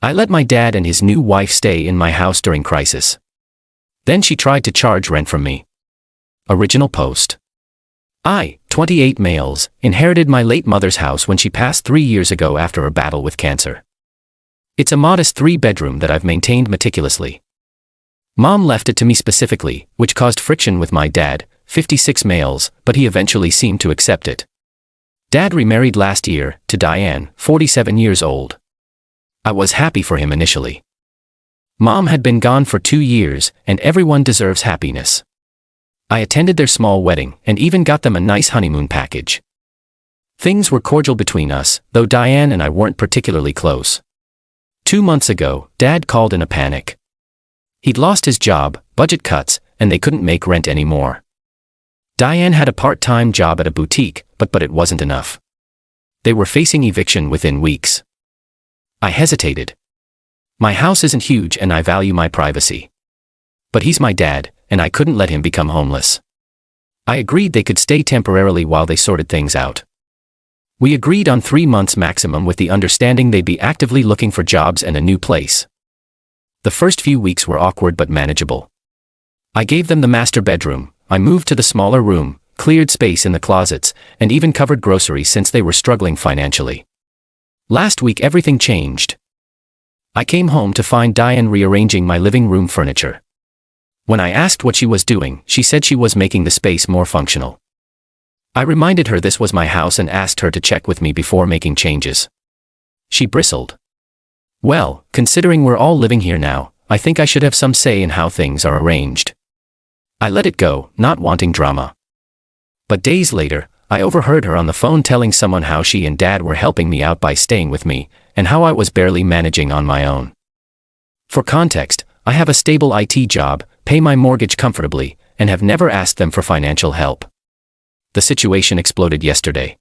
I let my dad and his new wife stay in my house during crisis. Then she tried to charge rent from me. Original post. I, 28 males, inherited my late mother's house when she passed 3 years ago after a battle with cancer. It's a modest 3-bedroom that I've maintained meticulously. Mom left it to me specifically, which caused friction with my dad, 56 males, but he eventually seemed to accept it. Dad remarried last year, to Diane, 47 years old. I was happy for him initially. Mom had been gone for 2 years, and everyone deserves happiness. I attended their small wedding, and even got them a nice honeymoon package. Things were cordial between us, though Diane and I weren't particularly close. 2 months ago, Dad called in a panic. He'd lost his job, budget cuts, and they couldn't make rent anymore. Diane had a part-time job at a boutique, but it wasn't enough. They were facing eviction within weeks. I hesitated. My house isn't huge and I value my privacy. But he's my dad, and I couldn't let him become homeless. I agreed they could stay temporarily while they sorted things out. We agreed on 3 months maximum with the understanding they'd be actively looking for jobs and a new place. The first few weeks were awkward but manageable. I gave them the master bedroom, I moved to the smaller room, cleared space in the closets, and even covered groceries since they were struggling financially. Last week everything changed. I came home to find Diane rearranging my living room furniture. When I asked what she was doing, she said she was making the space more functional. I reminded her this was my house and asked her to check with me before making changes. She bristled. Well, considering we're all living here now, I think I should have some say in how things are arranged. I let it go, not wanting drama. But days later, I overheard her on the phone telling someone how she and Dad were helping me out by staying with me, and how I was barely managing on my own. For context, I have a stable IT job, pay my mortgage comfortably, and have never asked them for financial help. The situation exploded yesterday.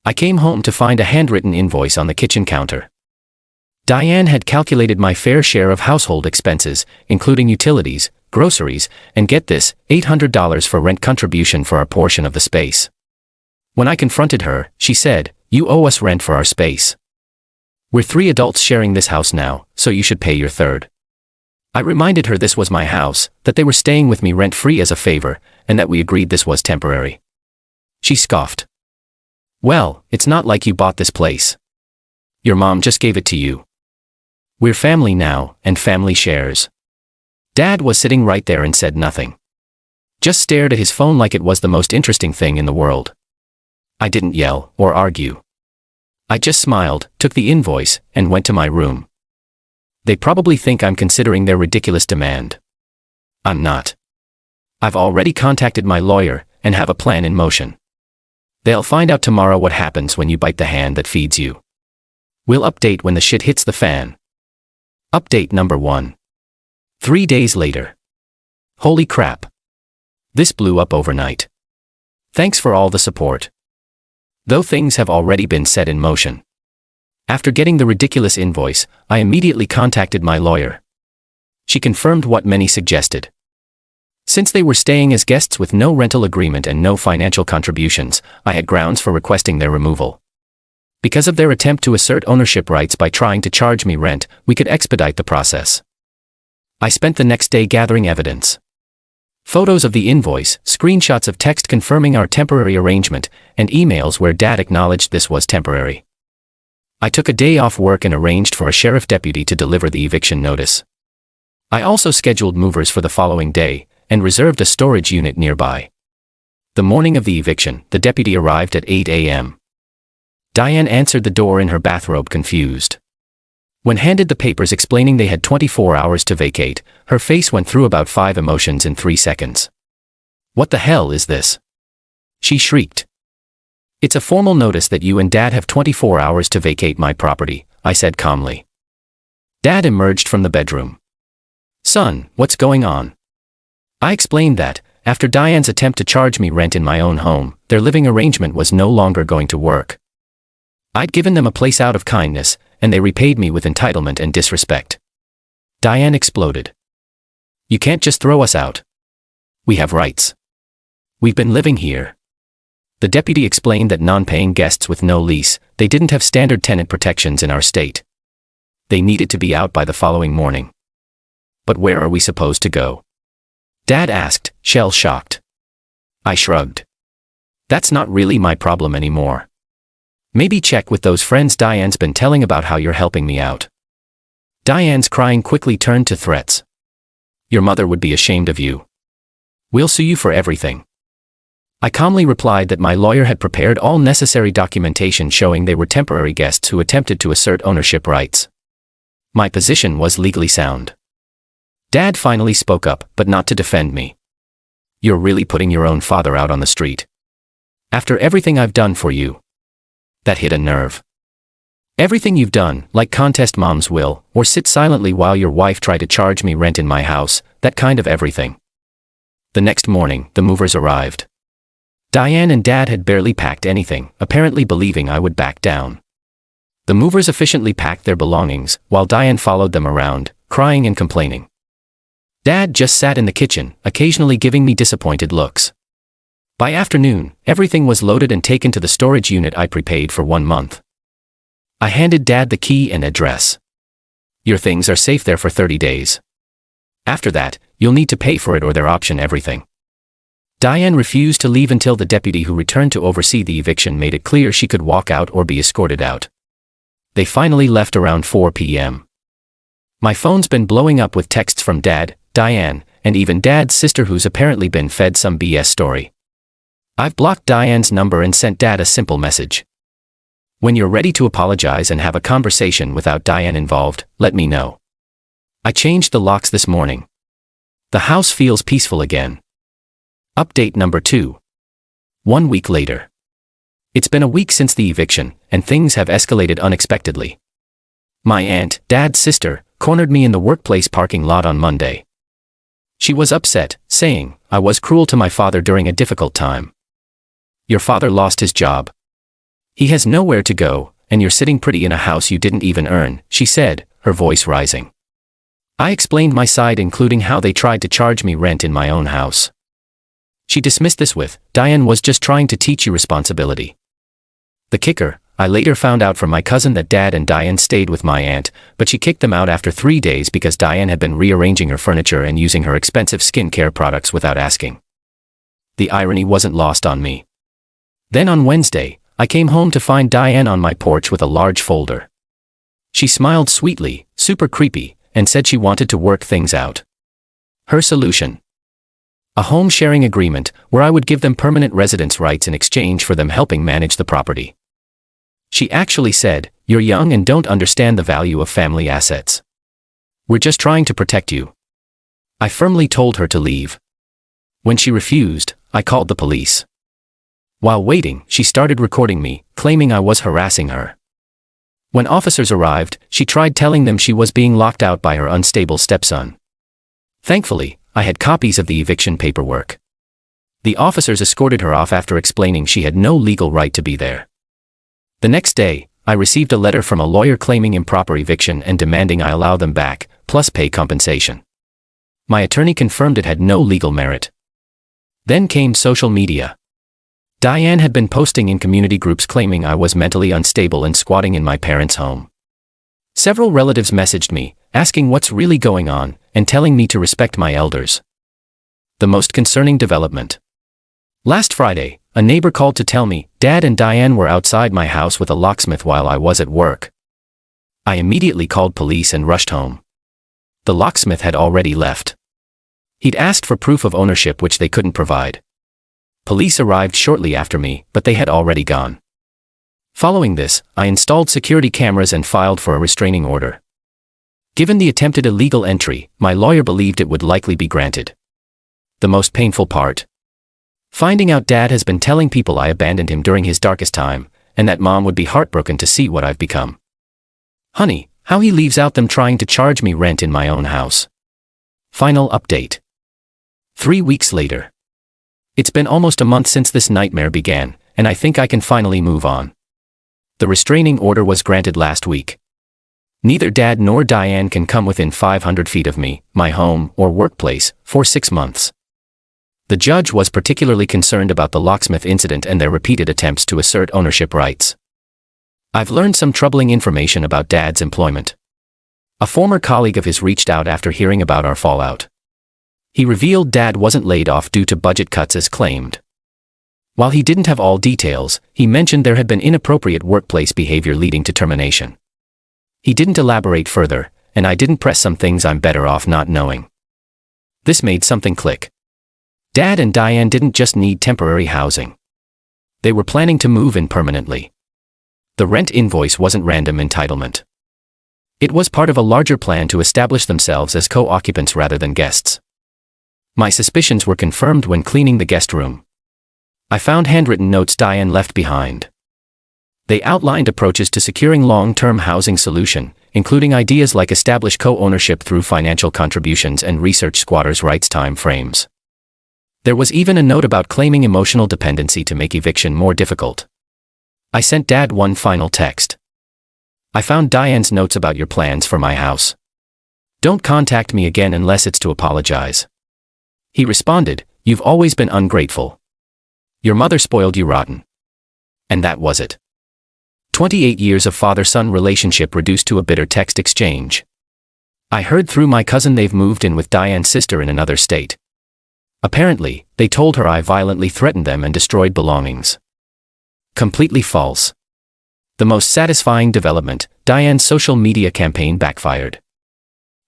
I came home to find a handwritten invoice on the kitchen counter. Diane had calculated my fair share of household expenses, including utilities, groceries, and get this, $800 for rent contribution for our portion of the space. When I confronted her, she said, "You owe us rent for our space. We're 3 adults sharing this house now, so you should pay your third." I reminded her this was my house, that they were staying with me rent-free as a favor, and that we agreed this was temporary. She scoffed. "Well, it's not like you bought this place. Your mom just gave it to you. We're family now, and family shares." Dad was sitting right there and said nothing. Just stared at his phone like it was the most interesting thing in the world. I didn't yell or argue. I just smiled, took the invoice, and went to my room. They probably think I'm considering their ridiculous demand. I'm not. I've already contacted my lawyer, and have a plan in motion. They'll find out tomorrow what happens when you bite the hand that feeds you. We'll update when the shit hits the fan. Update number 1. 3 days later. Holy crap. This blew up overnight. Thanks for all the support. Though things have already been set in motion. After getting the ridiculous invoice, I immediately contacted my lawyer. She confirmed what many suggested. Since they were staying as guests with no rental agreement and no financial contributions, I had grounds for requesting their removal. Because of their attempt to assert ownership rights by trying to charge me rent, we could expedite the process. I spent the next day gathering evidence. Photos of the invoice, screenshots of text confirming our temporary arrangement, and emails where Dad acknowledged this was temporary. I took a day off work and arranged for a sheriff deputy to deliver the eviction notice. I also scheduled movers for the following day, and reserved a storage unit nearby. The morning of the eviction, the deputy arrived at 8 a.m. Diane answered the door in her bathrobe confused. When handed the papers explaining they had 24 hours to vacate, her face went through about 5 emotions in 3 seconds. "What the hell is this?" she shrieked. "It's a formal notice that you and Dad have 24 hours to vacate my property," I said calmly. Dad emerged from the bedroom. "Son, what's going on?" I explained that, after Diane's attempt to charge me rent in my own home, their living arrangement was no longer going to work. I'd given them a place out of kindness, and they repaid me with entitlement and disrespect. Diane exploded. "You can't just throw us out. We have rights. We've been living here." The deputy explained that non-paying guests with no lease, they didn't have standard tenant protections in our state. They needed to be out by the following morning. But where are we supposed to go? Dad asked, shell-shocked. I shrugged. That's not really my problem anymore. Maybe check with those friends Diane's been telling about how you're helping me out. Diane's crying quickly turned to threats. Your mother would be ashamed of you. We'll sue you for everything. I calmly replied that my lawyer had prepared all necessary documentation showing they were temporary guests who attempted to assert ownership rights. My position was legally sound. Dad finally spoke up, but not to defend me. You're really putting your own father out on the street. After everything I've done for you. That hit a nerve. Everything you've done, like contest mom's will, or sit silently while your wife tried to charge me rent in my house, that kind of everything. The next morning, the movers arrived. Diane and Dad had barely packed anything, apparently believing I would back down. The movers efficiently packed their belongings, while Diane followed them around, crying and complaining. Dad just sat in the kitchen, occasionally giving me disappointed looks. By afternoon, everything was loaded and taken to the storage unit I prepaid for 1 month. I handed Dad the key and address. Your things are safe there for 30 days. After that, you'll need to pay for it or they'll option everything. Diane refused to leave until the deputy who returned to oversee the eviction made it clear she could walk out or be escorted out. They finally left around 4 p.m. My phone's been blowing up with texts from Dad, Diane, and even Dad's sister who's apparently been fed some BS story. I've blocked Diane's number and sent Dad a simple message. When you're ready to apologize and have a conversation without Diane involved, let me know. I changed the locks this morning. The house feels peaceful again. Update number 2. 1 week later. It's been a week since the eviction, and things have escalated unexpectedly. My aunt, Dad's sister, cornered me in the workplace parking lot on Monday. She was upset, saying, I was cruel to my father during a difficult time. Your father lost his job. He has nowhere to go, and you're sitting pretty in a house you didn't even earn, she said, her voice rising. I explained my side, including how they tried to charge me rent in my own house. She dismissed this with, Diane was just trying to teach you responsibility. The kicker, I later found out from my cousin that Dad and Diane stayed with my aunt, but she kicked them out after 3 days because Diane had been rearranging her furniture and using her expensive skincare products without asking. The irony wasn't lost on me. Then on Wednesday, I came home to find Diane on my porch with a large folder. She smiled sweetly, super creepy, and said she wanted to work things out. Her solution: a home sharing agreement where I would give them permanent residence rights in exchange for them helping manage the property. She actually said, you're young and don't understand the value of family assets. We're just trying to protect you. I firmly told her to leave. When she refused, I called the police. While waiting, she started recording me, claiming I was harassing her. When officers arrived, she tried telling them she was being locked out by her unstable stepson. Thankfully, I had copies of the eviction paperwork. The officers escorted her off after explaining she had no legal right to be there. The next day, I received a letter from a lawyer claiming improper eviction and demanding I allow them back, plus pay compensation. My attorney confirmed it had no legal merit. Then came social media. Diane had been posting in community groups claiming I was mentally unstable and squatting in my parents' home. Several relatives messaged me, asking what's really going on, and telling me to respect my elders. The most concerning development. Last Friday, a neighbor called to tell me Dad and Diane were outside my house with a locksmith while I was at work. I immediately called police and rushed home. The locksmith had already left. He'd asked for proof of ownership which they couldn't provide. Police arrived shortly after me, but they had already gone. Following this, I installed security cameras and filed for a restraining order. Given the attempted illegal entry, my lawyer believed it would likely be granted. The most painful part: finding out Dad has been telling people I abandoned him during his darkest time, and that Mom would be heartbroken to see what I've become. Honey, how he leaves out them trying to charge me rent in my own house. Final update. 3 weeks later. It's been almost a month since this nightmare began, and I think I can finally move on. The restraining order was granted last week. Neither Dad nor Diane can come within 500 feet of me, my home, or workplace, for 6 months. The judge was particularly concerned about the locksmith incident and their repeated attempts to assert ownership rights. I've learned some troubling information about Dad's employment. A former colleague of his reached out after hearing about our fallout. He revealed Dad wasn't laid off due to budget cuts as claimed. While he didn't have all details, he mentioned there had been inappropriate workplace behavior leading to termination. He didn't elaborate further, and I didn't press some things I'm better off not knowing. This made something click. Dad and Diane didn't just need temporary housing. They were planning to move in permanently. The rent invoice wasn't random entitlement. It was part of a larger plan to establish themselves as co-occupants rather than guests. My suspicions were confirmed when cleaning the guest room. I found handwritten notes Diane left behind. They outlined approaches to securing long-term housing solution, including ideas like establish co-ownership through financial contributions and research squatters' rights time frames. There was even a note about claiming emotional dependency to make eviction more difficult. I sent Dad one final text. I found Diane's notes about your plans for my house. Don't contact me again unless it's to apologize. He responded, you've always been ungrateful. Your mother spoiled you rotten. And that was it. 28 years of father-son relationship reduced to a bitter text exchange. I heard through my cousin they've moved in with Diane's sister in another state. Apparently, they told her I violently threatened them and destroyed belongings. Completely false. The most satisfying development, Diane's social media campaign backfired.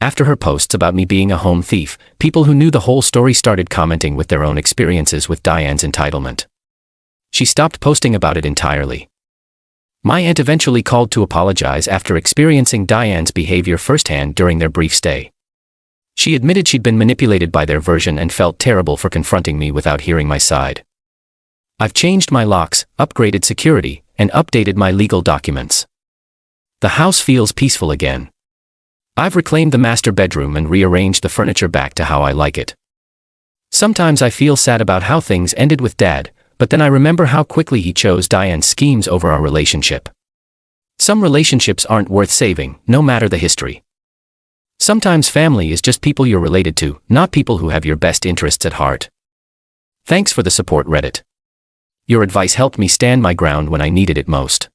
After her posts about me being a home thief, people who knew the whole story started commenting with their own experiences with Diane's entitlement. She stopped posting about it entirely. My aunt eventually called to apologize after experiencing Diane's behavior firsthand during their brief stay. She admitted she'd been manipulated by their version and felt terrible for confronting me without hearing my side. I've changed my locks, upgraded security, and updated my legal documents. The house feels peaceful again. I've reclaimed the master bedroom and rearranged the furniture back to how I like it. Sometimes I feel sad about how things ended with Dad, but then I remember how quickly he chose Diane's schemes over our relationship. Some relationships aren't worth saving, no matter the history. Sometimes family is just people you're related to, not people who have your best interests at heart. Thanks for the support, Reddit. Your advice helped me stand my ground when I needed it most.